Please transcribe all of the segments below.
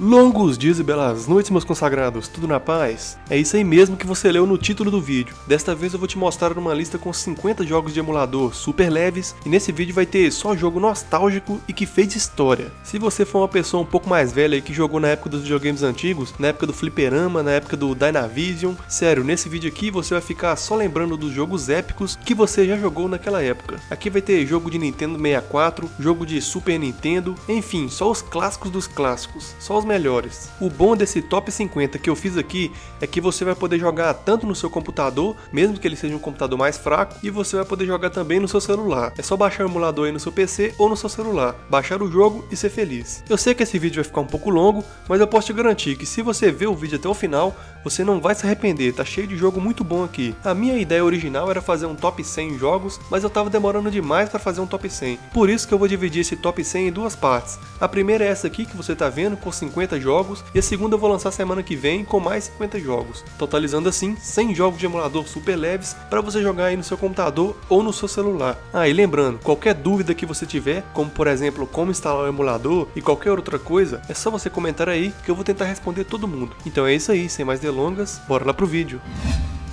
Longos dias e belas noites, meus consagrados, tudo na paz? É isso aí mesmo que você leu no título do vídeo. Desta vez eu vou te mostrar uma lista com 50 jogos de emulador super leves, e nesse vídeo vai ter só jogo nostálgico e que fez história. Se você for uma pessoa um pouco mais velha e que jogou na época dos videogames antigos, na época do fliperama, na época do Dynavision, sério, nesse vídeo aqui você vai ficar só lembrando dos jogos épicos que você já jogou naquela época. Aqui vai ter jogo de Nintendo 64, jogo de Super Nintendo, enfim, só os clássicos dos clássicos, só os melhores. O bom desse top 50 que eu fiz aqui é que você vai poder jogar tanto no seu computador, mesmo que ele seja um computador mais fraco, e você vai poder jogar também no seu celular. É só baixar o emulador aí no seu PC ou no seu celular, baixar o jogo e ser feliz. Eu sei que esse vídeo vai ficar um pouco longo, mas eu posso te garantir que se você ver o vídeo até o final, você não vai se arrepender, tá cheio de jogo muito bom aqui. A minha ideia original era fazer um top 100 jogos, mas eu tava demorando demais para fazer um top 100. Por isso que eu vou dividir esse top 100 em duas partes. A primeira é essa aqui que você tá vendo, com 50 jogos, e a segunda eu vou lançar semana que vem com mais 50 jogos, totalizando assim 100 jogos de emulador super leves para você jogar aí no seu computador ou no seu celular. Ah, e lembrando, qualquer dúvida que você tiver, como por exemplo como instalar o emulador e qualquer outra coisa, é só você comentar aí que eu vou tentar responder todo mundo. Então é isso aí, sem mais delongas, bora lá pro vídeo.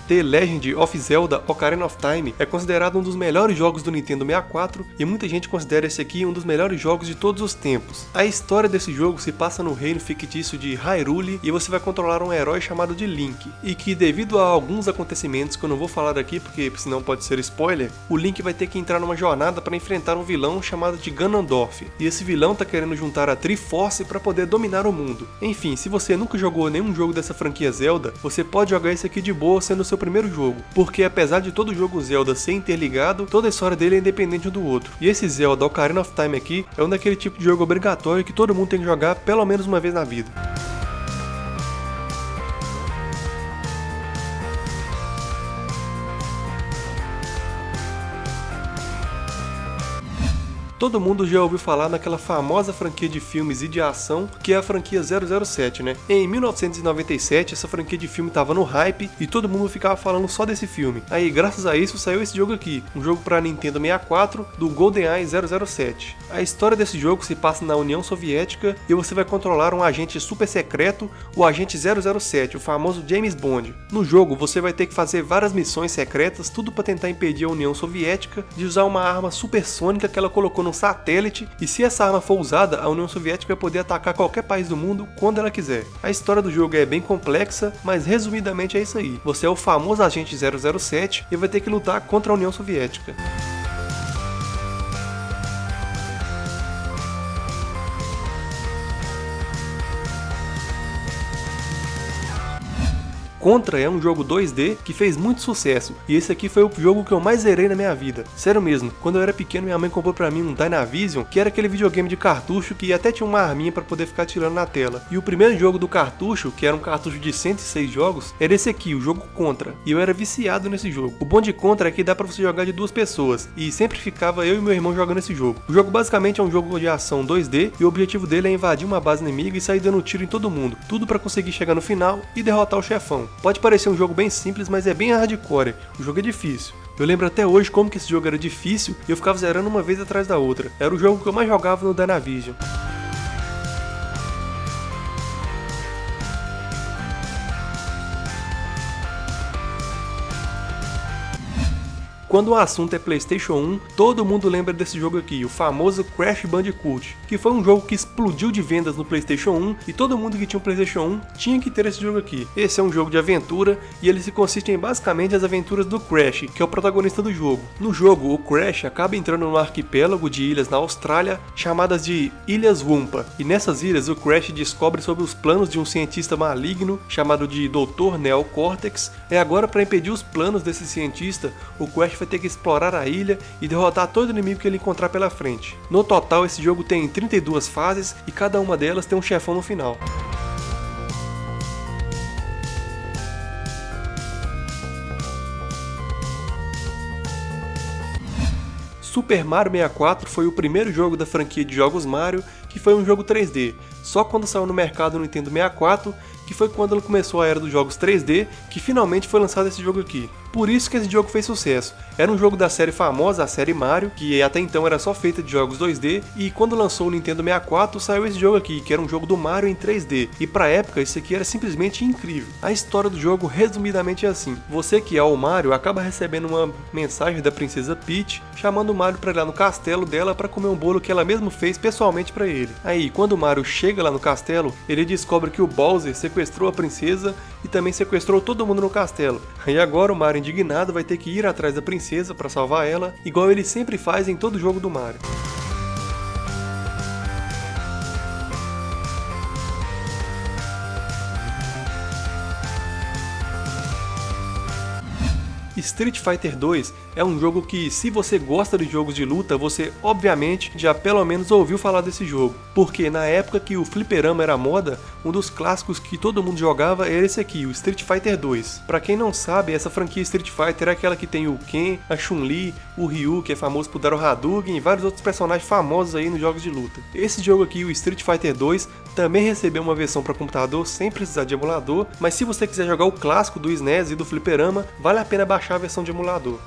The Legend of Zelda Ocarina of Time é considerado um dos melhores jogos do Nintendo 64 e muita gente considera esse aqui um dos melhores jogos de todos os tempos. A história desse jogo se passa no reino fictício de Hyrule e você vai controlar um herói chamado de Link, e que devido a alguns acontecimentos que eu não vou falar aqui porque senão pode ser spoiler, o Link vai ter que entrar numa jornada para enfrentar um vilão chamado de Ganondorf, e esse vilão tá querendo juntar a Triforce para poder dominar o mundo. Enfim, se você nunca jogou nenhum jogo dessa franquia Zelda, você pode jogar esse aqui de boa sendo o seu primeiro jogo, porque apesar de todo jogo Zelda ser interligado, toda a história dele é independente um do outro. E esse Zelda Ocarina of Time aqui é um daquele tipo de jogo obrigatório que todo mundo tem que jogar pelo menos uma vez na vida. Todo mundo já ouviu falar naquela famosa franquia de filmes e de ação que é a franquia 007, né? Em 1997 essa franquia de filme tava no hype e todo mundo ficava falando só desse filme. Aí graças a isso saiu esse jogo aqui, um jogo para Nintendo 64 do GoldenEye 007. A história desse jogo se passa na União Soviética e você vai controlar um agente super secreto, o agente 007, o famoso James Bond. No jogo você vai ter que fazer várias missões secretas, tudo para tentar impedir a União Soviética de usar uma arma supersônica que ela colocou no satélite, e se essa arma for usada, a União Soviética vai poder atacar qualquer país do mundo quando ela quiser. A história do jogo é bem complexa, mas resumidamente é isso aí. Você é o famoso agente 007 e vai ter que lutar contra a União Soviética. Contra é um jogo 2D que fez muito sucesso, e esse aqui foi o jogo que eu mais zerei na minha vida. Sério mesmo, quando eu era pequeno minha mãe comprou pra mim um Dynavision, que era aquele videogame de cartucho que até tinha uma arminha pra poder ficar tirando na tela. E o primeiro jogo do cartucho, que era um cartucho de 106 jogos, era esse aqui, o jogo Contra, e eu era viciado nesse jogo. O bom de Contra é que dá pra você jogar de duas pessoas, e sempre ficava eu e meu irmão jogando esse jogo. O jogo basicamente é um jogo de ação 2D, e o objetivo dele é invadir uma base inimiga e sair dando tiro em todo mundo, tudo pra conseguir chegar no final e derrotar o chefão. Pode parecer um jogo bem simples, mas é bem hardcore, o jogo é difícil. Eu lembro até hoje como que esse jogo era difícil e eu ficava zerando uma vez atrás da outra. Era o jogo que eu mais jogava no Dynavision. Quando o assunto é PlayStation 1, todo mundo lembra desse jogo aqui, o famoso Crash Bandicoot, que foi um jogo que explodiu de vendas no PlayStation 1 e todo mundo que tinha um PlayStation 1 tinha que ter esse jogo aqui. Esse é um jogo de aventura e ele se consiste em basicamente as aventuras do Crash, que é o protagonista do jogo. No jogo, o Crash acaba entrando num arquipélago de ilhas na Austrália chamadas de Ilhas Wumpa, e nessas ilhas o Crash descobre sobre os planos de um cientista maligno chamado de Dr. Neo Cortex. E agora, para impedir os planos desse cientista, o Crash vai ter que explorar a ilha e derrotar todo inimigo que ele encontrar pela frente. No total, esse jogo tem 32 fases e cada uma delas tem um chefão no final. Super Mario 64 foi o primeiro jogo da franquia de jogos Mario que foi um jogo 3D. Só quando saiu no mercado o Nintendo 64 que foi quando ela começou a era dos jogos 3D, que finalmente foi lançado esse jogo aqui. Por isso que esse jogo fez sucesso. Era um jogo da série famosa, a série Mario, que até então era só feita de jogos 2D, e quando lançou o Nintendo 64 saiu esse jogo aqui, que era um jogo do Mario em 3D, e pra época isso aqui era simplesmente incrível. A história do jogo resumidamente é assim: você que é o Mario acaba recebendo uma mensagem da princesa Peach, chamando o Mario pra ir lá no castelo dela pra comer um bolo que ela mesma fez pessoalmente pra ele. Aí, quando o Mario chega lá no castelo, ele descobre que o Bowser sequestrou a princesa e também sequestrou todo mundo no castelo. E agora o Mario, indignado, vai ter que ir atrás da princesa pra salvar ela, igual ele sempre faz em todo jogo do Mario. Street Fighter 2 é um jogo que, se você gosta de jogos de luta, você obviamente já pelo menos ouviu falar desse jogo, porque na época que o fliperama era moda, um dos clássicos que todo mundo jogava era esse aqui, o Street Fighter 2. Pra quem não sabe, essa franquia Street Fighter é aquela que tem o Ken, a Chun-Li, o Ryu, que é famoso por dar o Hadouken, e vários outros personagens famosos aí nos jogos de luta. Esse jogo aqui, o Street Fighter 2, também recebeu uma versão para computador sem precisar de emulador, mas se você quiser jogar o clássico do SNES e do fliperama, vale a pena baixar a versão de emulador.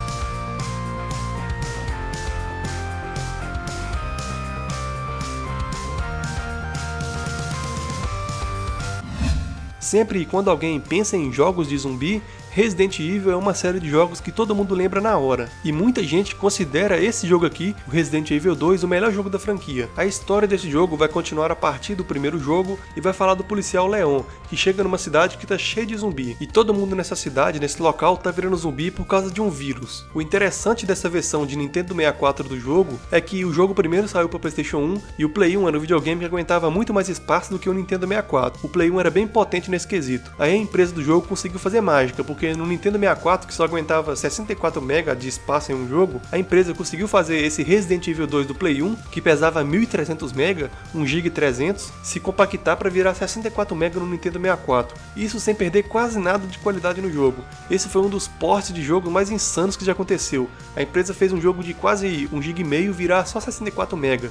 Sempre quando alguém pensa em jogos de zumbi, Resident Evil é uma série de jogos que todo mundo lembra na hora, e muita gente considera esse jogo aqui, o Resident Evil 2, o melhor jogo da franquia. A história desse jogo vai continuar a partir do primeiro jogo e vai falar do policial Leon, que chega numa cidade que tá cheia de zumbi, e todo mundo nessa cidade, nesse local, tá virando zumbi por causa de um vírus. O interessante dessa versão de Nintendo 64 do jogo é que o jogo primeiro saiu para PlayStation 1 e o Play 1 era um videogame que aguentava muito mais espaço do que o Nintendo 64. O Play 1 era bem potente nesse quesito. Aí a empresa do jogo conseguiu fazer mágica, porque no Nintendo 64, que só aguentava 64 MB de espaço em um jogo, a empresa conseguiu fazer esse Resident Evil 2 do Play 1, que pesava 1300 MB, 1 GB 300, se compactar para virar 64 MB no Nintendo 64. Isso sem perder quase nada de qualidade no jogo. Esse foi um dos portes de jogo mais insanos que já aconteceu. A empresa fez um jogo de quase 1 GB e meio virar só 64 MB.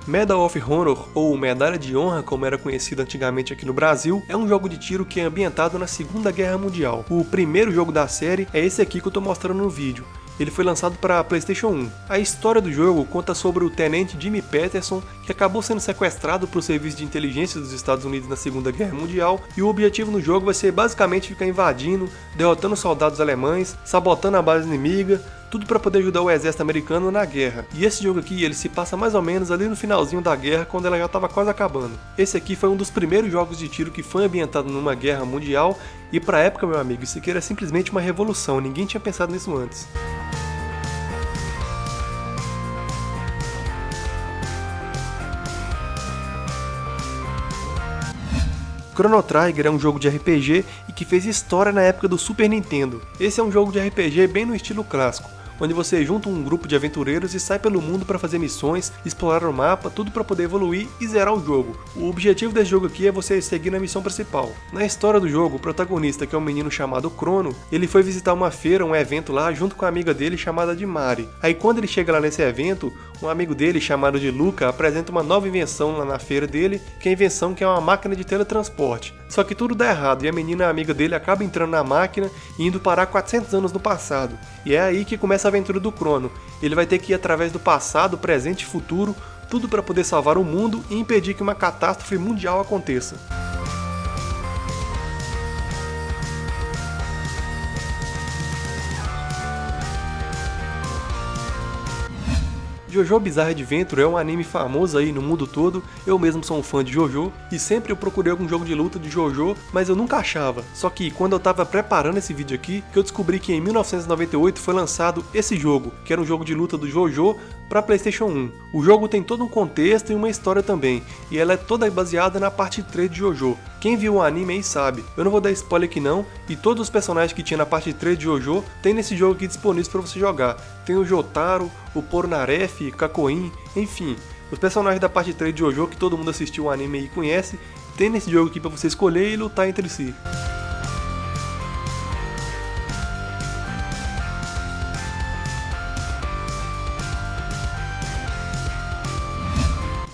Medal of Honor, ou Medalha de Honra, como era conhecido antigamente aqui no Brasil, é um jogo de tiro que é ambientado na Segunda Guerra Mundial. O primeiro jogo da série é esse aqui que eu tô mostrando no vídeo. Ele foi lançado para PlayStation 1. A história do jogo conta sobre o tenente Jimmy Peterson, que acabou sendo sequestrado por serviço de inteligência dos Estados Unidos na Segunda Guerra Mundial, e o objetivo no jogo vai ser basicamente ficar invadindo, derrotando soldados alemães, sabotando a base inimiga, tudo para poder ajudar o exército americano na guerra. E esse jogo aqui, ele se passa mais ou menos ali no finalzinho da guerra, quando ela já estava quase acabando. Esse aqui foi um dos primeiros jogos de tiro que foi ambientado numa guerra mundial, e pra época, meu amigo, isso aqui era simplesmente uma revolução, ninguém tinha pensado nisso antes. Chrono Trigger é um jogo de RPG e que fez história na época do Super Nintendo. Esse é um jogo de RPG bem no estilo clássico, onde você junta um grupo de aventureiros e sai pelo mundo para fazer missões, explorar o mapa, tudo para poder evoluir e zerar o jogo. O objetivo desse jogo aqui é você seguir na missão principal. Na história do jogo, o protagonista, que é um menino chamado Chrono, ele foi visitar uma feira, um evento lá, junto com a amiga dele chamada de Mari. Aí quando ele chega lá nesse evento, um amigo dele chamado de Luca apresenta uma nova invenção lá na feira dele, que é a invenção que é uma máquina de teletransporte. Só que tudo dá errado e a menina, a amiga dele, acaba entrando na máquina e indo parar 400 anos no passado. E é aí que começa a aventura do Chrono. Ele vai ter que ir através do passado, presente e futuro, tudo para poder salvar o mundo e impedir que uma catástrofe mundial aconteça. JoJo Bizarre Adventure é um anime famoso aí no mundo todo, eu mesmo sou um fã de JoJo, e sempre eu procurei algum jogo de luta de JoJo, mas eu nunca achava. Só que quando eu tava preparando esse vídeo aqui, que eu descobri que em 1998 foi lançado esse jogo, que era um jogo de luta do JoJo para PlayStation 1. O jogo tem todo um contexto e uma história também, e ela é toda baseada na parte 3 de JoJo. Quem viu o anime aí sabe, eu não vou dar spoiler aqui não, e todos os personagens que tinha na parte 3 de JoJo tem nesse jogo aqui disponíveis para você jogar. Tem o Jotaro, o Pornareff, Kakoin, enfim, os personagens da parte 3 de JoJo que todo mundo assistiu o anime e conhece, tem nesse jogo aqui para você escolher e lutar entre si.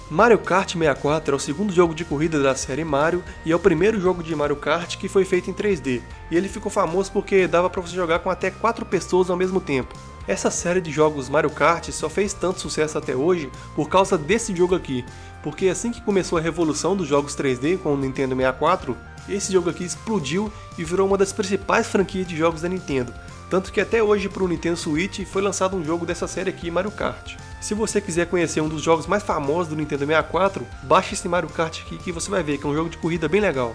Mario Kart 64 é o segundo jogo de corrida da série Mario e é o primeiro jogo de Mario Kart que foi feito em 3D, e ele ficou famoso porque dava para você jogar com até 4 pessoas ao mesmo tempo. Essa série de jogos Mario Kart só fez tanto sucesso até hoje por causa desse jogo aqui, porque assim que começou a revolução dos jogos 3D com o Nintendo 64, esse jogo aqui explodiu e virou uma das principais franquias de jogos da Nintendo, tanto que até hoje para o Nintendo Switch foi lançado um jogo dessa série aqui, Mario Kart. Se você quiser conhecer um dos jogos mais famosos do Nintendo 64, baixe esse Mario Kart aqui que você vai ver que é um jogo de corrida bem legal.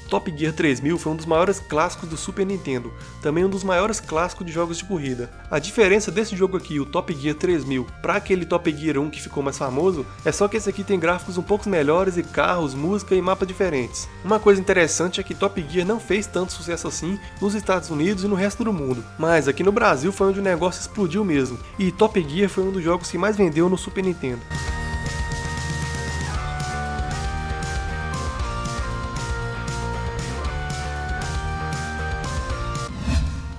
Top Gear 3000 foi um dos maiores clássicos do Super Nintendo, também um dos maiores clássicos de jogos de corrida. A diferença desse jogo aqui, o Top Gear 3000, para aquele Top Gear 1 que ficou mais famoso, é só que esse aqui tem gráficos um pouco melhores e carros, música e mapas diferentes. Uma coisa interessante é que Top Gear não fez tanto sucesso assim nos Estados Unidos e no resto do mundo, mas aqui no Brasil foi onde o negócio explodiu mesmo, e Top Gear foi um dos jogos que mais vendeu no Super Nintendo.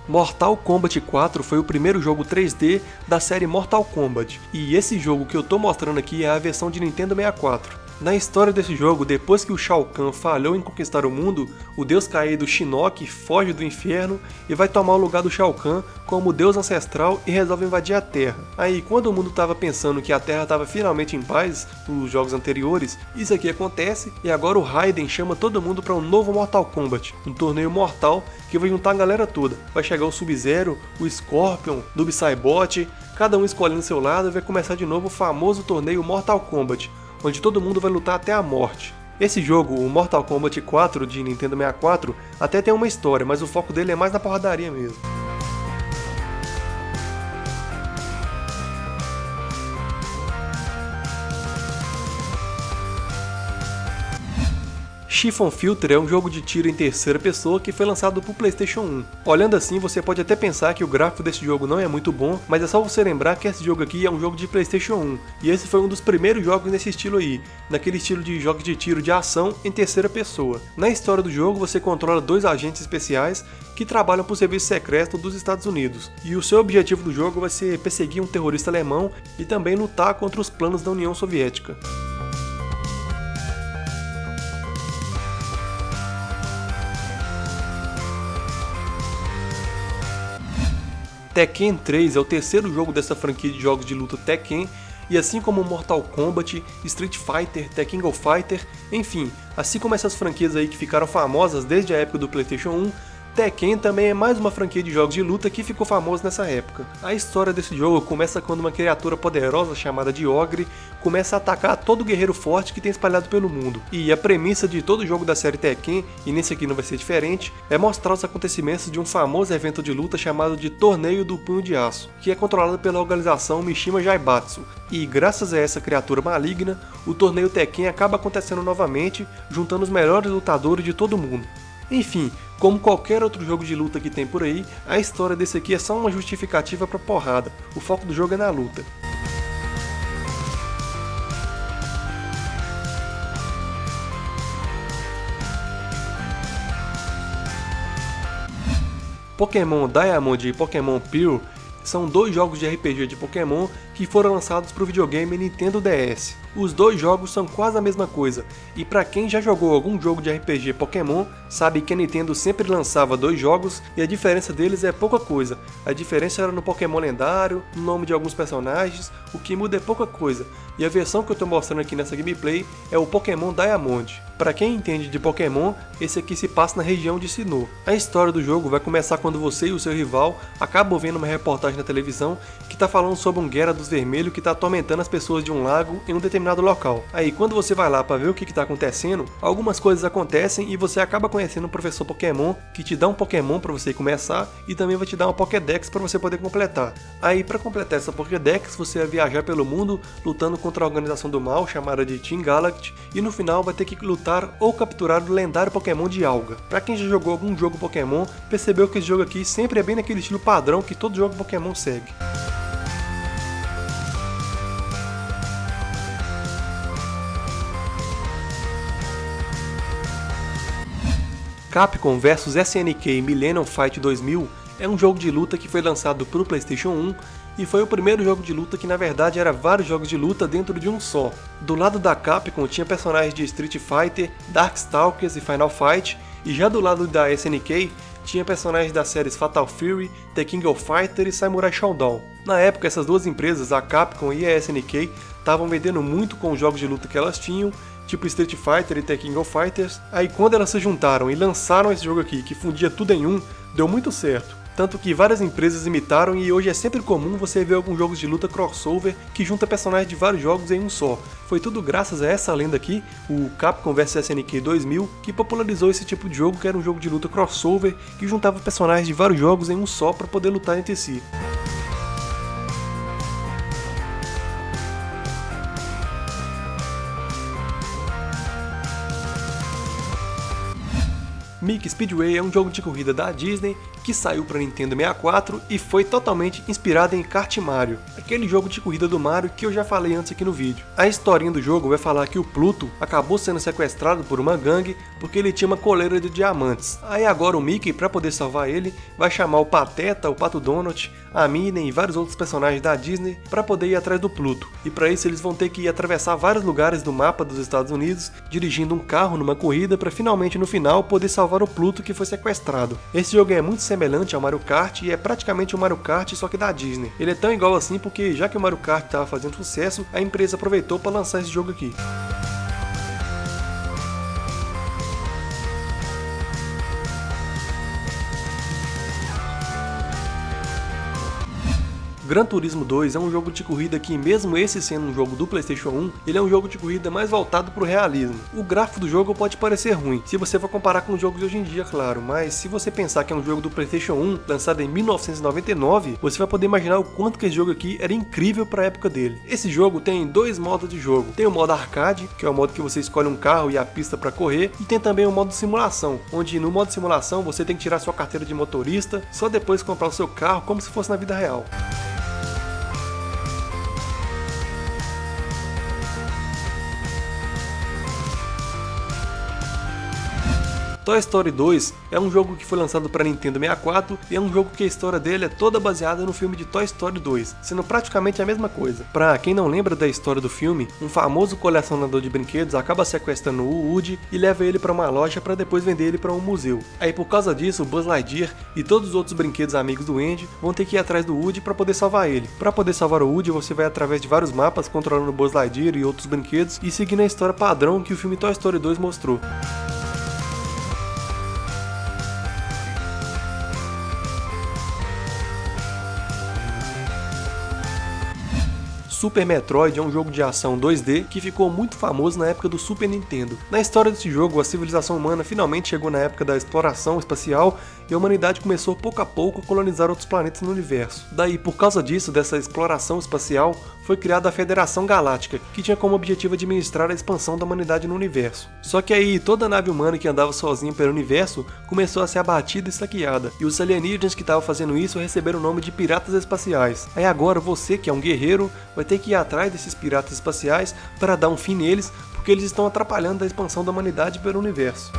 Mortal Kombat 4 foi o primeiro jogo 3D da série Mortal Kombat, e esse jogo que eu tô mostrando aqui é a versão de Nintendo 64. Na história desse jogo, depois que o Shao Kahn falhou em conquistar o mundo, o deus caído Shinnok foge do inferno e vai tomar o lugar do Shao Kahn como deus ancestral e resolve invadir a Terra. Aí, quando o mundo estava pensando que a Terra estava finalmente em paz, nos jogos anteriores, isso aqui acontece e agora o Raiden chama todo mundo para um novo Mortal Kombat, um torneio mortal que vai juntar a galera toda. Vai chegar o Sub-Zero, o Scorpion, Noob Saibot, cada um escolhendo seu lado e vai começar de novo o famoso torneio Mortal Kombat, onde todo mundo vai lutar até a morte. Esse jogo, o Mortal Kombat 4 de Nintendo 64, até tem uma história, mas o foco dele é mais na porradaria mesmo. Chiffon Filter é um jogo de tiro em terceira pessoa que foi lançado para o PlayStation 1. Olhando assim, você pode até pensar que o gráfico desse jogo não é muito bom, mas é só você lembrar que esse jogo aqui é um jogo de PlayStation 1, e esse foi um dos primeiros jogos nesse estilo aí, naquele estilo de jogos de tiro de ação em terceira pessoa. Na história do jogo, você controla dois agentes especiais que trabalham para o serviço secreto dos Estados Unidos, e o seu objetivo do jogo vai ser perseguir um terrorista alemão e também lutar contra os planos da União Soviética. Tekken 3 é o terceiro jogo dessa franquia de jogos de luta Tekken, e assim como Mortal Kombat, Street Fighter, Tekken Go Fighter, enfim, assim como essas franquias aí que ficaram famosas desde a época do PlayStation 1, Tekken também é mais uma franquia de jogos de luta que ficou famosa nessa época. A história desse jogo começa quando uma criatura poderosa chamada de Ogre começa a atacar todo guerreiro forte que tem espalhado pelo mundo. E a premissa de todo jogo da série Tekken, e nesse aqui não vai ser diferente, é mostrar os acontecimentos de um famoso evento de luta chamado de Torneio do Punho de Aço, que é controlado pela organização Mishima Zaibatsu. E graças a essa criatura maligna, o torneio Tekken acaba acontecendo novamente, juntando os melhores lutadores de todo mundo. Enfim, como qualquer outro jogo de luta que tem por aí, a história desse aqui é só uma justificativa pra porrada, o foco do jogo é na luta. Pokémon Diamond e Pokémon Pearl são dois jogos de RPG de Pokémon que foram lançados para o videogame Nintendo DS. Os dois jogos são quase a mesma coisa, e para quem já jogou algum jogo de RPG Pokémon, sabe que a Nintendo sempre lançava dois jogos e a diferença deles é pouca coisa. A diferença era no Pokémon lendário, no nome de alguns personagens, o que muda é pouca coisa, e a versão que eu estou mostrando aqui nessa gameplay é o Pokémon Diamond. Para quem entende de Pokémon, esse aqui se passa na região de Sinnoh. A história do jogo vai começar quando você e o seu rival acabam vendo uma reportagem na televisão que está falando sobre um Gyarados vermelho que está atormentando as pessoas de um lago em um determinado local. Aí quando você vai lá para ver o que está acontecendo, algumas coisas acontecem e você acaba conhecendo um professor Pokémon que te dá um Pokémon para você começar e também vai te dar uma Pokédex para você poder completar. Aí para completar essa Pokédex você vai viajar pelo mundo lutando contra a organização do mal chamada de Team Galactic e no final vai ter que lutar ou capturar o lendário Pokémon de Alga. Para quem já jogou algum jogo Pokémon, percebeu que esse jogo aqui sempre é bem naquele estilo padrão que todo jogo Pokémon segue. Capcom vs SNK Millennium Fight 2000 é um jogo de luta que foi lançado para o PlayStation 1 e foi o primeiro jogo de luta que na verdade era vários jogos de luta dentro de um só. Do lado da Capcom tinha personagens de Street Fighter, Darkstalkers e Final Fight, e já do lado da SNK tinha personagens das séries Fatal Fury, The King of Fighters e Samurai Shodown. Na época essas duas empresas, a Capcom e a SNK, estavam vendendo muito com os jogos de luta que elas tinham, tipo Street Fighter e The King of Fighters. Aí quando elas se juntaram e lançaram esse jogo aqui, que fundia tudo em um, deu muito certo. Tanto que várias empresas imitaram e hoje é sempre comum você ver alguns jogos de luta crossover que junta personagens de vários jogos em um só. Foi tudo graças a essa lenda aqui, o Capcom vs SNK 2000, que popularizou esse tipo de jogo, que era um jogo de luta crossover que juntava personagens de vários jogos em um só para poder lutar entre si. Mickey Speedway é um jogo de corrida da Disney que saiu para Nintendo 64 e foi totalmente inspirado em Kart Mario, aquele jogo de corrida do Mario que eu já falei antes aqui no vídeo. A historinha do jogo vai falar que o Pluto acabou sendo sequestrado por uma gangue porque ele tinha uma coleira de diamantes. Aí agora o Mickey, para poder salvar ele, vai chamar o Pateta, o Pato Donald, a Minnie e vários outros personagens da Disney para poder ir atrás do Pluto. E para isso eles vão ter que atravessar vários lugares do mapa dos Estados Unidos, dirigindo um carro numa corrida para finalmente no final poder salvar o Pluto que foi sequestrado. Esse jogo é muito semelhante ao Mario Kart e é praticamente um Mario Kart só que da Disney. Ele é tão igual assim porque já que o Mario Kart estava fazendo sucesso, a empresa aproveitou para lançar esse jogo aqui. Gran Turismo 2 é um jogo de corrida que, mesmo esse sendo um jogo do PlayStation 1, ele é um jogo de corrida mais voltado para o realismo. O gráfico do jogo pode parecer ruim, se você for comparar com os jogos de hoje em dia, claro, mas se você pensar que é um jogo do PlayStation 1, lançado em 1999, você vai poder imaginar o quanto que esse jogo aqui era incrível para a época dele. Esse jogo tem dois modos de jogo. Tem o modo arcade, que é o modo que você escolhe um carro e a pista para correr, e tem também o modo simulação, onde no modo simulação você tem que tirar sua carteira de motorista, só depois comprar o seu carro como se fosse na vida real. Toy Story 2 é um jogo que foi lançado para Nintendo 64 e é um jogo que a história dele é toda baseada no filme de Toy Story 2, sendo praticamente a mesma coisa. Pra quem não lembra da história do filme, um famoso colecionador de brinquedos acaba sequestrando o Woody e leva ele para uma loja para depois vender ele para um museu. Aí por causa disso, o Buzz Lightyear e todos os outros brinquedos amigos do Andy vão ter que ir atrás do Woody para poder salvar ele. Para poder salvar o Woody, você vai através de vários mapas controlando o Buzz Lightyear e outros brinquedos e seguindo a história padrão que o filme Toy Story 2 mostrou. Super Metroid é um jogo de ação 2D que ficou muito famoso na época do Super Nintendo. Na história desse jogo, a civilização humana finalmente chegou na época da exploração espacial e a humanidade começou pouco a pouco a colonizar outros planetas no universo. Daí, por causa disso, dessa exploração espacial, foi criada a Federação Galáctica, que tinha como objetivo administrar a expansão da humanidade no universo. Só que aí, toda nave humana que andava sozinha pelo universo começou a ser abatida e saqueada, e os alienígenas que estavam fazendo isso receberam o nome de Piratas Espaciais. Aí agora, você, que é um guerreiro, vai ter que ir atrás desses piratas espaciais para dar um fim neles, porque eles estão atrapalhando a expansão da humanidade pelo universo.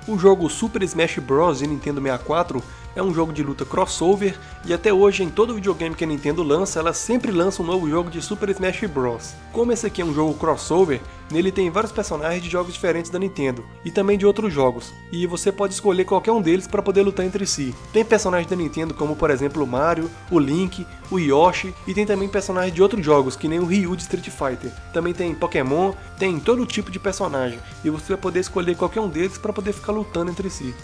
O jogo Super Smash Bros. De Nintendo 64 é um jogo de luta crossover e até hoje em todo videogame que a Nintendo lança, ela sempre lança um novo jogo de Super Smash Bros. Como esse aqui é um jogo crossover, nele tem vários personagens de jogos diferentes da Nintendo e também de outros jogos, e você pode escolher qualquer um deles para poder lutar entre si. Tem personagens da Nintendo como por exemplo o Mario, o Link, o Yoshi e tem também personagens de outros jogos que nem o Ryu de Street Fighter. Também tem Pokémon, tem todo tipo de personagem e você vai poder escolher qualquer um deles para poder ficar lutando entre si.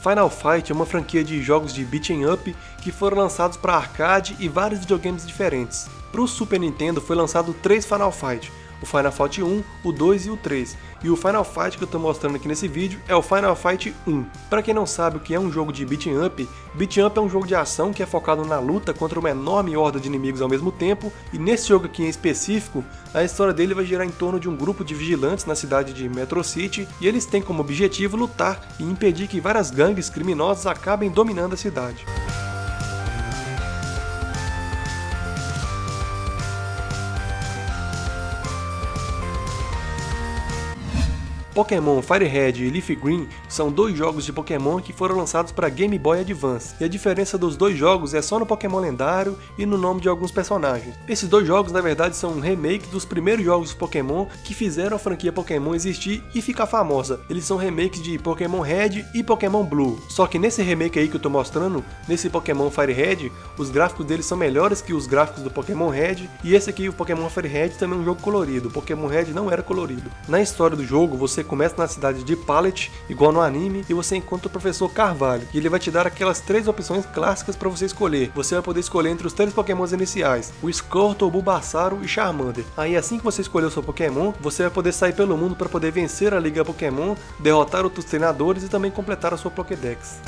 Final Fight é uma franquia de jogos de beat'em up que foram lançados para arcade e vários videogames diferentes. Para o Super Nintendo foi lançado 3 Final Fight, o Final Fight 1, o 2 e o 3. E o Final Fight que eu tô mostrando aqui nesse vídeo é o Final Fight 1. Pra quem não sabe o que é um jogo de beat'em up é um jogo de ação que é focado na luta contra uma enorme horda de inimigos ao mesmo tempo, e nesse jogo aqui em específico, a história dele vai girar em torno de um grupo de vigilantes na cidade de Metro City, e eles têm como objetivo lutar e impedir que várias gangues criminosas acabem dominando a cidade. Pokémon Fire Red e Leaf Green são dois jogos de Pokémon que foram lançados para Game Boy Advance, e a diferença dos dois jogos é só no Pokémon lendário e no nome de alguns personagens. Esses dois jogos na verdade são um remake dos primeiros jogos de Pokémon que fizeram a franquia Pokémon existir e ficar famosa. Eles são remakes de Pokémon Red e Pokémon Blue, só que nesse remake aí que eu tô mostrando, nesse Pokémon Fire Red, os gráficos deles são melhores que os gráficos do Pokémon Red, e esse aqui, o Pokémon Fire Red, também é um jogo colorido. O Pokémon Red não era colorido. Na história do jogo, você começa na cidade de Pallet, igual no anime, e você encontra o professor Carvalho, e ele vai te dar aquelas três opções clássicas para você escolher. Você vai poder escolher entre os três Pokémons iniciais, o Squirtle, o Bulbasaur e Charmander. Aí assim que você escolher o seu Pokémon, você vai poder sair pelo mundo para poder vencer a Liga Pokémon, derrotar outros treinadores e também completar a sua Pokédex.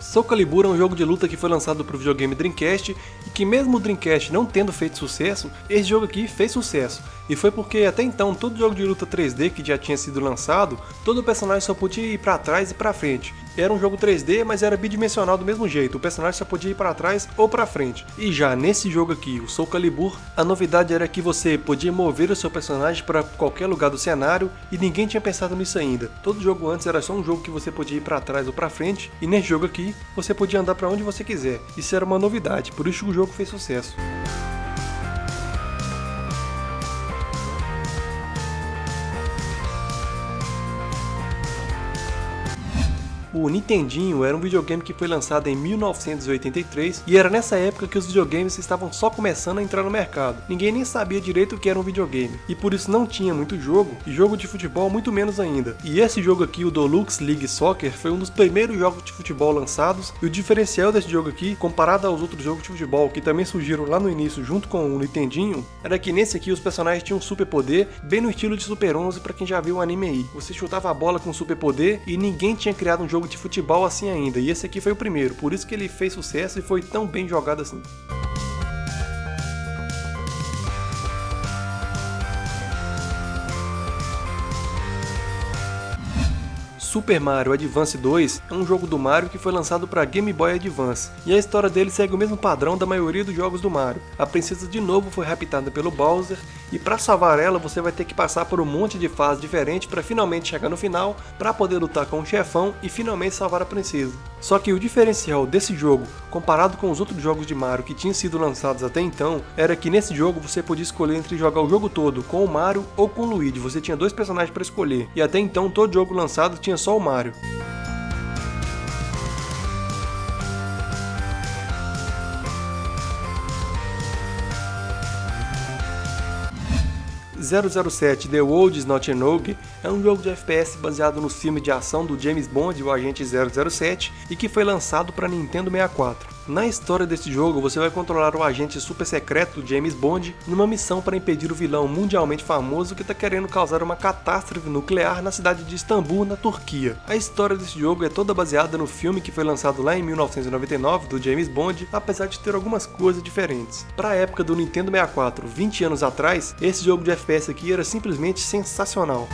Soul Calibur é um jogo de luta que foi lançado para o videogame Dreamcast e que mesmo o Dreamcast não tendo feito sucesso, esse jogo aqui fez sucesso. E foi porque até então todo jogo de luta 3D que já tinha sido lançado, todo personagem só podia ir para trás e para frente. Era um jogo 3D, mas era bidimensional do mesmo jeito, o personagem só podia ir para trás ou para frente. E já nesse jogo aqui, o Soul Calibur, a novidade era que você podia mover o seu personagem para qualquer lugar do cenário e ninguém tinha pensado nisso ainda. Todo jogo antes era só um jogo que você podia ir para trás ou para frente, e nesse jogo aqui você podia andar para onde você quiser. Isso era uma novidade, por isso que o jogo fez sucesso. O Nintendinho era um videogame que foi lançado em 1983 e era nessa época que os videogames estavam só começando a entrar no mercado. Ninguém nem sabia direito o que era um videogame, e por isso não tinha muito jogo, e jogo de futebol muito menos ainda. E esse jogo aqui, o Deluxe League Soccer, foi um dos primeiros jogos de futebol lançados, e o diferencial desse jogo aqui, comparado aos outros jogos de futebol que também surgiram lá no início junto com o Nintendinho, era que nesse aqui os personagens tinham um superpoder, bem no estilo de Super 11 pra quem já viu o anime aí. Você chutava a bola com superpoder e ninguém tinha criado um jogo de futebol assim ainda, e esse aqui foi o primeiro, por isso que ele fez sucesso e foi tão bem jogado assim. Super Mario Advance 2 é um jogo do Mario que foi lançado para Game Boy Advance, e a história dele segue o mesmo padrão da maioria dos jogos do Mario. A princesa de novo foi raptada pelo Bowser, e para salvar ela você vai ter que passar por um monte de fases diferentes para finalmente chegar no final, para poder lutar com o chefão e finalmente salvar a princesa. Só que o diferencial desse jogo, comparado com os outros jogos de Mario que tinham sido lançados até então, era que nesse jogo você podia escolher entre jogar o jogo todo com o Mario ou com o Luigi. Você tinha dois personagens para escolher, e até então todo jogo lançado tinha só o Mario. .007 The World Is Not Enough é um jogo de FPS baseado no filme de ação do James Bond, o Agente 007, e que foi lançado para Nintendo 64. Na história desse jogo, você vai controlar o agente super secreto do James Bond numa missão para impedir o vilão mundialmente famoso que está querendo causar uma catástrofe nuclear na cidade de Istambul, na Turquia. A história desse jogo é toda baseada no filme que foi lançado lá em 1999 do James Bond, apesar de ter algumas coisas diferentes. Para a época do Nintendo 64, 20 anos atrás, esse jogo de FPS aqui era simplesmente sensacional.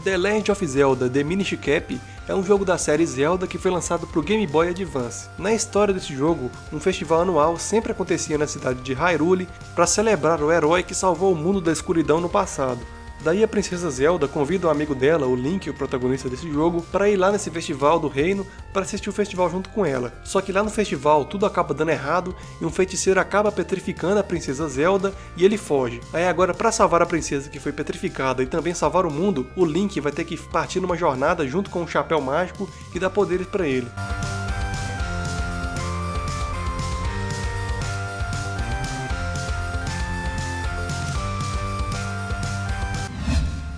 The Legend of Zelda The Minish Cap é um jogo da série Zelda que foi lançado para o Game Boy Advance. Na história desse jogo, um festival anual sempre acontecia na cidade de Hyrule para celebrar o herói que salvou o mundo da escuridão no passado. Daí a princesa Zelda convida um amigo dela, o Link, o protagonista desse jogo, para ir lá nesse festival do reino para assistir o festival junto com ela. Só que lá no festival tudo acaba dando errado e um feiticeiro acaba petrificando a princesa Zelda e ele foge. Aí agora, para salvar a princesa que foi petrificada e também salvar o mundo, o Link vai ter que partir numa jornada junto com um chapéu mágico que dá poderes para ele.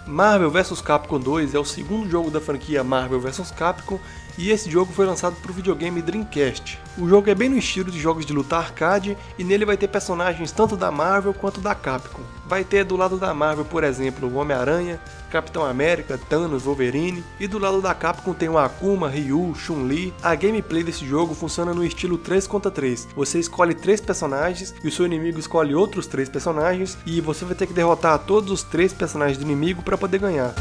Marvel vs Capcom 2 é o segundo jogo da franquia Marvel vs Capcom e esse jogo foi lançado para o videogame Dreamcast. O jogo é bem no estilo de jogos de luta arcade e nele vai ter personagens tanto da Marvel quanto da Capcom. Vai ter do lado da Marvel, por exemplo, o Homem-Aranha, Capitão América, Thanos, Wolverine, e do lado da Capcom tem o Akuma, Ryu, Chun-Li. A gameplay desse jogo funciona no estilo 3 contra 3. Você escolhe 3 personagens e o seu inimigo escolhe outros 3 personagens e você vai ter que derrotar todos os 3 personagens do inimigo para poder ganhar.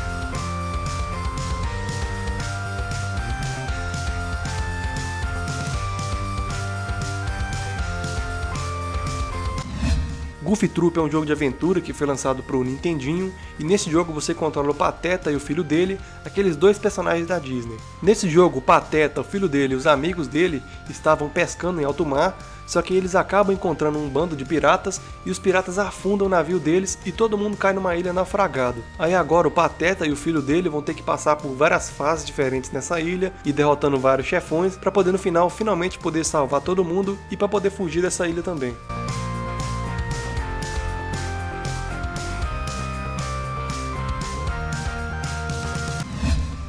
Goof Troop é um jogo de aventura que foi lançado para o Nintendinho, e nesse jogo você controla o Pateta e o filho dele, aqueles 2 personagens da Disney. Nesse jogo, o Pateta, o filho dele e os amigos dele estavam pescando em alto mar, só que eles acabam encontrando um bando de piratas e os piratas afundam o navio deles e todo mundo cai numa ilha naufragado. Aí agora o Pateta e o filho dele vão ter que passar por várias fases diferentes nessa ilha e derrotando vários chefões para poder no final finalmente poder salvar todo mundo e para poder fugir dessa ilha também.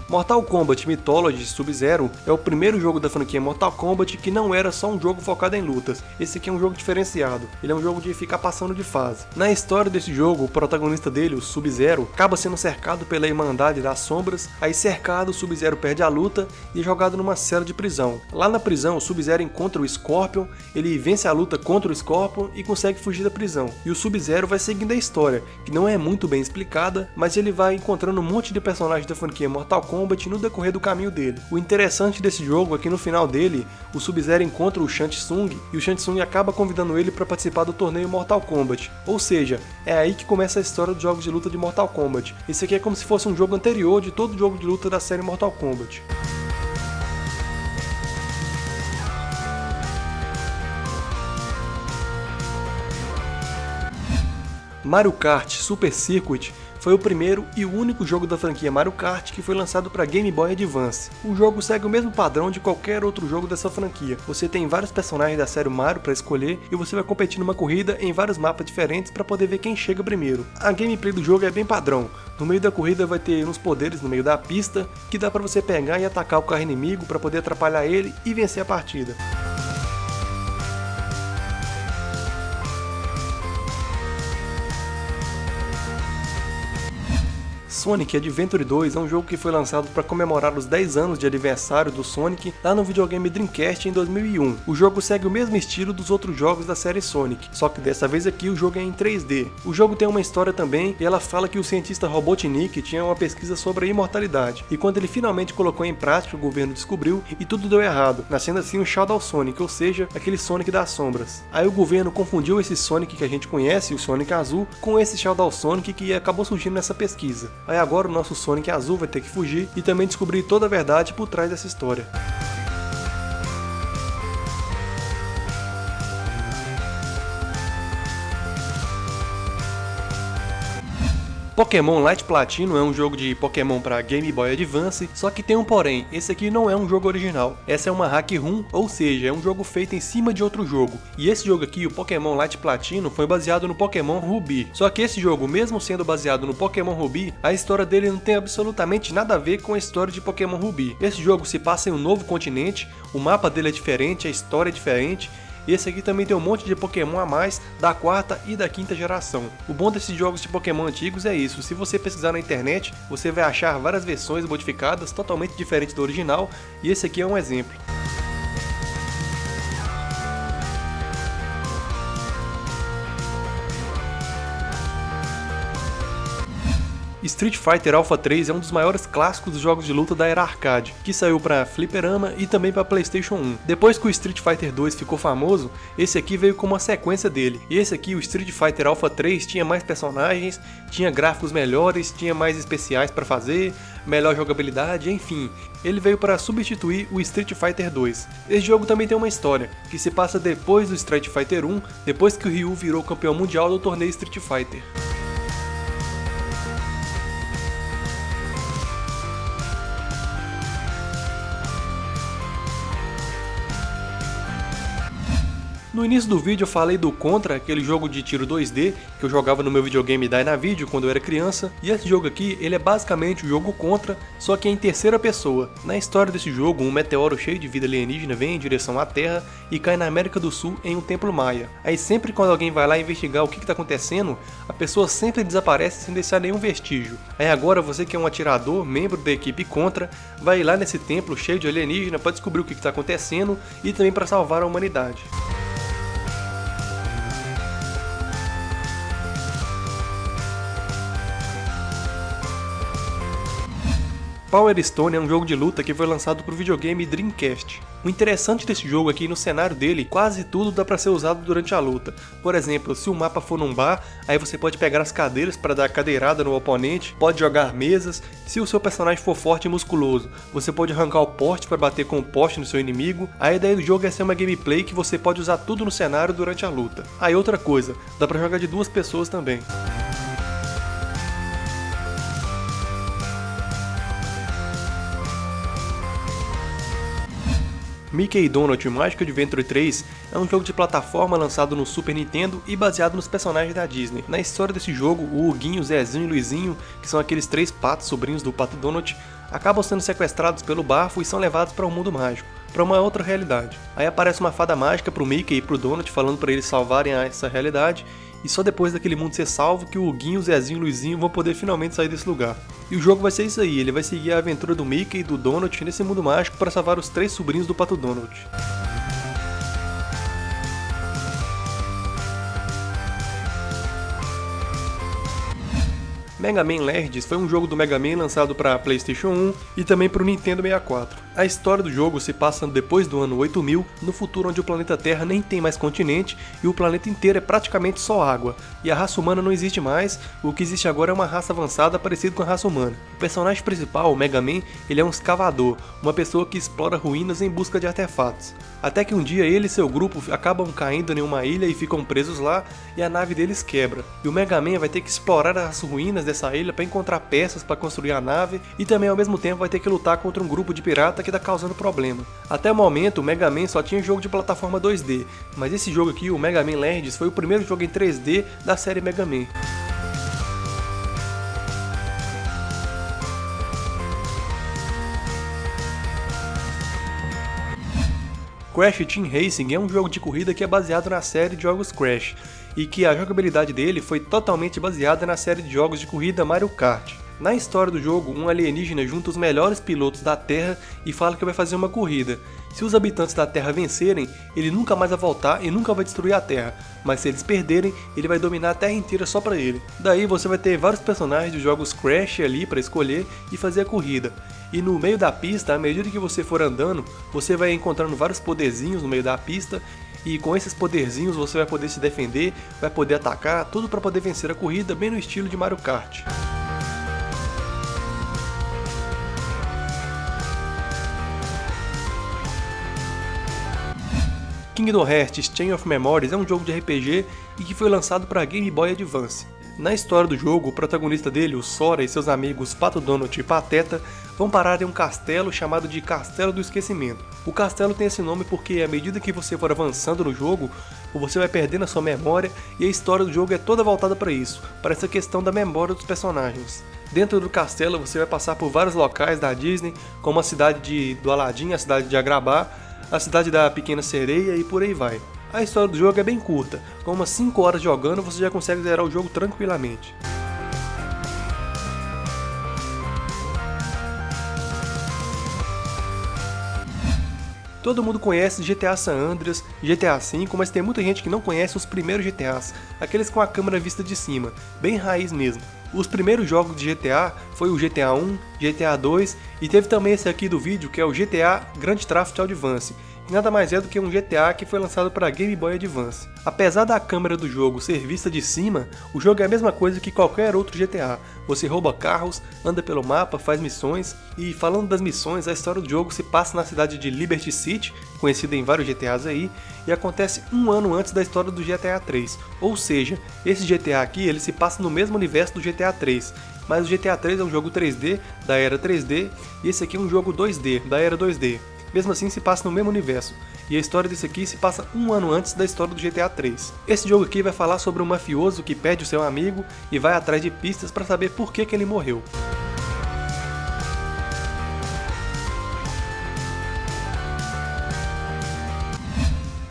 Mortal Kombat Mythology Sub-Zero é o primeiro jogo da franquia Mortal Kombat que não era só um jogo focado em lutas. Esse aqui é um jogo diferenciado, ele é um jogo de ficar passando de fase. Na história desse jogo, o protagonista dele, o Sub-Zero, acaba sendo cercado pela Irmandade das Sombras, aí cercado o Sub-Zero perde a luta e é jogado numa cela de prisão. Lá na prisão, o Sub-Zero encontra o Scorpion, ele vence a luta contra o Scorpion e consegue fugir da prisão. E o Sub-Zero vai seguindo a história, que não é muito bem explicada, mas ele vai encontrando um monte de personagens da franquia Mortal Kombat no decorrer do caminho dele. O interessante desse jogo é que no final dele, o Sub-Zero encontra o Shang Tsung e o Shang Tsung acaba convidando ele para participar do torneio Mortal Kombat. Ou seja, é aí que começa a história dos jogos de luta de Mortal Kombat. Esse aqui é como se fosse um jogo anterior de todo jogo de luta da série Mortal Kombat. Mario Kart Super Circuit foi o primeiro e o único jogo da franquia Mario Kart que foi lançado para Game Boy Advance. O jogo segue o mesmo padrão de qualquer outro jogo dessa franquia. Você tem vários personagens da série Mario para escolher e você vai competir numa corrida em vários mapas diferentes para poder ver quem chega primeiro. A gameplay do jogo é bem padrão. No meio da corrida vai ter uns poderes no meio da pista que dá para você pegar e atacar o carro inimigo para poder atrapalhar ele e vencer a partida. Sonic Adventure 2 é um jogo que foi lançado para comemorar os 10 anos de aniversário do Sonic lá no videogame Dreamcast em 2001. O jogo segue o mesmo estilo dos outros jogos da série Sonic, só que dessa vez aqui o jogo é em 3D. O jogo tem uma história também e ela fala que o cientista Robotnik tinha uma pesquisa sobre a imortalidade, e quando ele finalmente colocou em prática o governo descobriu e tudo deu errado, nascendo assim o Shadow Sonic, ou seja, aquele Sonic das sombras. Aí o governo confundiu esse Sonic que a gente conhece, o Sonic azul, com esse Shadow Sonic que acabou surgindo nessa pesquisa. Aí agora o nosso Sonic azul vai ter que fugir e também descobrir toda a verdade por trás dessa história. Pokémon Light Platinum é um jogo de Pokémon para Game Boy Advance, só que tem um porém, esse aqui não é um jogo original. Essa é uma hack ROM, ou seja, é um jogo feito em cima de outro jogo. E esse jogo aqui, o Pokémon Light Platinum, foi baseado no Pokémon Ruby. Só que esse jogo, mesmo sendo baseado no Pokémon Ruby, a história dele não tem absolutamente nada a ver com a história de Pokémon Ruby. Esse jogo se passa em um novo continente, o mapa dele é diferente, a história é diferente. Esse aqui também tem um monte de Pokémon a mais da 4ª e da 5ª geração. O bom desses jogos de Pokémon antigos é isso, se você pesquisar na internet, você vai achar várias versões modificadas totalmente diferentes do original, e esse aqui é um exemplo. Street Fighter Alpha 3 é um dos maiores clássicos dos jogos de luta da era arcade, que saiu para fliperama e também para PlayStation 1. Depois que o Street Fighter 2 ficou famoso, esse aqui veio como uma sequência dele. E esse aqui, o Street Fighter Alpha 3, tinha mais personagens, tinha gráficos melhores, tinha mais especiais para fazer, melhor jogabilidade, enfim. Ele veio para substituir o Street Fighter 2. Esse jogo também tem uma história, que se passa depois do Street Fighter 1, depois que o Ryu virou campeão mundial do torneio Street Fighter. No início do vídeo eu falei do Contra, aquele jogo de tiro 2D que eu jogava no meu videogame Dynavision quando eu era criança, e esse jogo aqui ele é basicamente o jogo Contra, só que em terceira pessoa. Na história desse jogo, um meteoro cheio de vida alienígena vem em direção à Terra e cai na América do Sul em um templo maia. Aí sempre quando alguém vai lá investigar o que está acontecendo, a pessoa sempre desaparece sem deixar nenhum vestígio. Aí agora você que é um atirador, membro da equipe Contra, vai lá nesse templo cheio de alienígena para descobrir o que está acontecendo e também para salvar a humanidade. Power Stone é um jogo de luta que foi lançado para o videogame Dreamcast. O interessante desse jogo aqui, no cenário dele, quase tudo dá para ser usado durante a luta. Por exemplo, se o mapa for num bar, aí você pode pegar as cadeiras para dar cadeirada no oponente, pode jogar mesas. Se o seu personagem for forte e musculoso, você pode arrancar o poste para bater com o poste no seu inimigo. A ideia do jogo é ser uma gameplay que você pode usar tudo no cenário durante a luta. Aí outra coisa, dá para jogar de 2 pessoas também. Mickey & Donut Magic Adventure 3 é um jogo de plataforma lançado no Super Nintendo e baseado nos personagens da Disney. Na história desse jogo, o Huguinho, Zezinho e Luizinho, que são aqueles 3 patos sobrinhos do Pato Donut, acabam sendo sequestrados pelo bafo e são levados para um mundo mágico, para uma outra realidade. Aí aparece uma fada mágica pro Mickey e pro Donut falando para eles salvarem essa realidade, e só depois daquele mundo ser salvo que o Huguinho, Zezinho e Luizinho vão poder finalmente sair desse lugar. E o jogo vai ser isso aí, ele vai seguir a aventura do Mickey e do Donut nesse mundo mágico para salvar os 3 sobrinhos do Pato Donut. Mega Man Legends foi um jogo do Mega Man lançado para PlayStation 1 e também para o Nintendo 64. A história do jogo se passa depois do ano 8000, no futuro onde o planeta Terra nem tem mais continente e o planeta inteiro é praticamente só água, e a raça humana não existe mais, o que existe agora é uma raça avançada parecida com a raça humana. O personagem principal, o Mega Man, ele é um escavador, uma pessoa que explora ruínas em busca de artefatos. Até que um dia ele e seu grupo acabam caindo em uma ilha e ficam presos lá, e a nave deles quebra. E o Mega Man vai ter que explorar as ruínas dessa ilha para encontrar peças para construir a nave, e também ao mesmo tempo vai ter que lutar contra um grupo de pirata que está causando problema. Até o momento o Mega Man só tinha jogo de plataforma 2D, mas esse jogo aqui, o Mega Man Legends, foi o primeiro jogo em 3D da série Mega Man. Crash Team Racing é um jogo de corrida que é baseado na série de jogos Crash, e que a jogabilidade dele foi totalmente baseada na série de jogos de corrida Mario Kart. Na história do jogo, um alienígena junta os melhores pilotos da Terra e fala que vai fazer uma corrida. Se os habitantes da Terra vencerem, ele nunca mais vai voltar e nunca vai destruir a Terra, mas se eles perderem, ele vai dominar a Terra inteira só pra ele. Daí você vai ter vários personagens de jogos Crash ali pra escolher e fazer a corrida. E no meio da pista, à medida que você for andando, você vai encontrando vários poderzinhos no meio da pista, e com esses poderzinhos você vai poder se defender, vai poder atacar, tudo pra poder vencer a corrida bem no estilo de Mario Kart. Kingdom Hearts Chain of Memories é um jogo de RPG e que foi lançado para Game Boy Advance. Na história do jogo, o protagonista dele, o Sora, e seus amigos Pato Donut e Pateta vão parar em um castelo chamado de Castelo do Esquecimento. O castelo tem esse nome porque à medida que você for avançando no jogo, você vai perdendo a sua memória e a história do jogo é toda voltada para isso, para essa questão da memória dos personagens. Dentro do castelo você vai passar por vários locais da Disney, como a cidade do Aladdin, a cidade de Agrabah, a cidade da Pequena Sereia e por aí vai. A história do jogo é bem curta, com umas 5 horas jogando você já consegue zerar o jogo tranquilamente. Todo mundo conhece GTA San Andreas, GTA V, mas tem muita gente que não conhece os primeiros GTAs, aqueles com a câmera vista de cima, bem raiz mesmo. Os primeiros jogos de GTA foi o GTA 1, GTA 2 e teve também esse aqui do vídeo que é o GTA Grand Theft Advance, que nada mais é do que um GTA que foi lançado para Game Boy Advance. Apesar da câmera do jogo ser vista de cima, o jogo é a mesma coisa que qualquer outro GTA. Você rouba carros, anda pelo mapa, faz missões, e falando das missões, a história do jogo se passa na cidade de Liberty City, conhecida em vários GTAs aí, e acontece um ano antes da história do GTA 3. Ou seja, esse GTA aqui ele se passa no mesmo universo do GTA 3, mas o GTA 3 é um jogo 3D, da era 3D, e esse aqui é um jogo 2D, da era 2D. mesmo assim se passa no mesmo universo, e a história desse aqui se passa um ano antes da história do GTA 3. Esse jogo aqui vai falar sobre um mafioso que perde o seu amigo e vai atrás de pistas para saber por que ele morreu.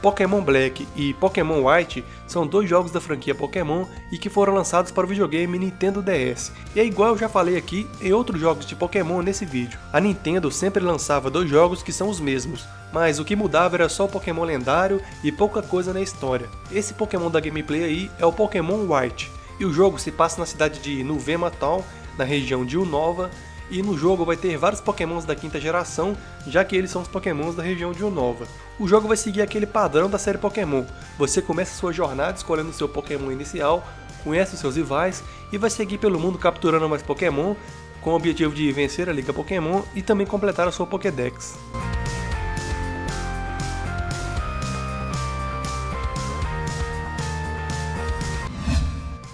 Pokémon Black e Pokémon White são dois jogos da franquia Pokémon e que foram lançados para o videogame Nintendo DS. E é igual eu já falei aqui em outros jogos de Pokémon nesse vídeo. A Nintendo sempre lançava dois jogos que são os mesmos, mas o que mudava era só o Pokémon lendário e pouca coisa na história. Esse Pokémon da gameplay aí é o Pokémon White, e o jogo se passa na cidade de Nuvema Town, na região de Unova, e no jogo vai ter vários pokémons da quinta geração, já que eles são os pokémons da região de Unova. O jogo vai seguir aquele padrão da série Pokémon. Você começa sua jornada escolhendo o seu pokémon inicial, conhece os seus rivais e vai seguir pelo mundo capturando mais pokémon, com o objetivo de vencer a Liga Pokémon e também completar a sua Pokédex.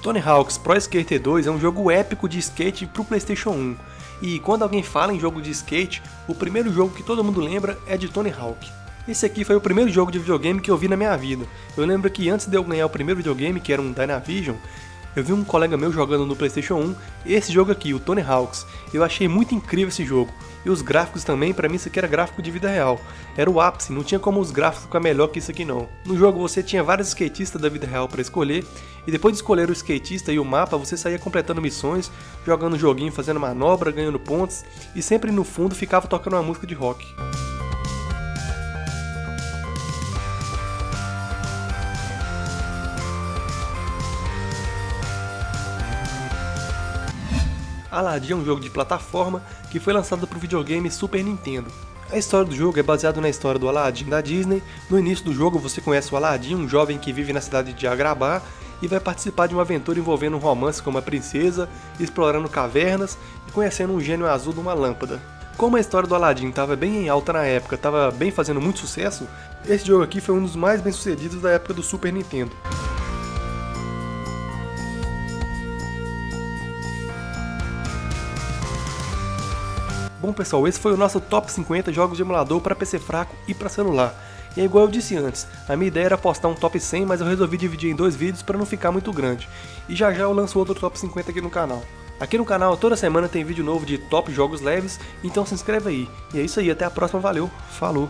Tony Hawk's Pro Skater 2 é um jogo épico de skate pro PlayStation 1. E quando alguém fala em jogo de skate, o primeiro jogo que todo mundo lembra é de Tony Hawk. Esse aqui foi o primeiro jogo de videogame que eu vi na minha vida. Eu lembro que antes de eu ganhar o primeiro videogame, que era um Dynavision, eu vi um colega meu jogando no PlayStation 1 esse jogo aqui, o Tony Hawk's. Eu achei muito incrível esse jogo. E os gráficos também, pra mim isso aqui era gráfico de vida real. Era o ápice, não tinha como os gráficos ficar melhor que isso aqui não. No jogo você tinha vários skatistas da vida real pra escolher, e depois de escolher o skatista e o mapa, você saía completando missões, jogando joguinho, fazendo manobra, ganhando pontos, e sempre no fundo ficava tocando uma música de rock. Aladdin é um jogo de plataforma que foi lançado para o videogame Super Nintendo. A história do jogo é baseada na história do Aladdin da Disney. No início do jogo você conhece o Aladdin, um jovem que vive na cidade de Agrabah e vai participar de uma aventura envolvendo um romance com uma princesa, explorando cavernas e conhecendo um gênio azul de uma lâmpada. Como a história do Aladdin estava bem em alta na época, estava bem fazendo muito sucesso, esse jogo aqui foi um dos mais bem sucedidos da época do Super Nintendo. Bom pessoal, esse foi o nosso top 50 jogos de emulador para PC fraco e para celular. E é igual eu disse antes, a minha ideia era postar um top 100, mas eu resolvi dividir em dois vídeos para não ficar muito grande. E já eu lanço outro top 50 aqui no canal. Aqui no canal toda semana tem vídeo novo de top jogos leves, então se inscreve aí. E é isso aí, até a próxima, valeu, falou!